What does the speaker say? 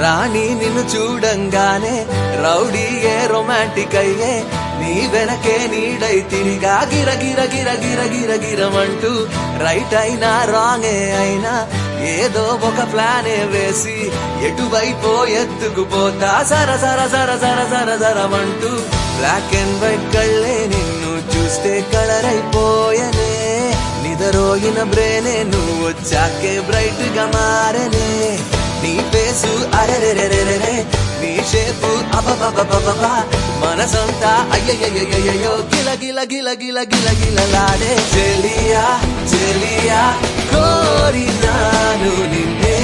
రాణి నిన్ను చూడంగానే రౌడీయే రొమాంటిక్ అయ్యే నీ వెనకే నీడై తిరిగా గిర గిర గిర గిర గిర గిరమంటూ రైట్ అయినా రాంగే అయినా ఏదో ఒక ప్లానే వేసి ఎటువైపో ఎత్తుకుపోతా సర సర సర సర సర సరమంటూ బ్లాక్ అండ్ వైట్ కళ్ళే నిన్ను చూస్తే కలర్ అయిపోయనే నిదరోగిన బ్రేనే నువ్వు వచ్చాకే బ్రైట్ గా మారనే నీ పేసు అరెరెరెరెరే నీ షేపు అబబబబబా మనసంతా అయ్యయ్యయ్యయ్యో గిల గిల గిల గిల గిల గిలలాడే చెలియా చెలియా కోరినాను నిన్నే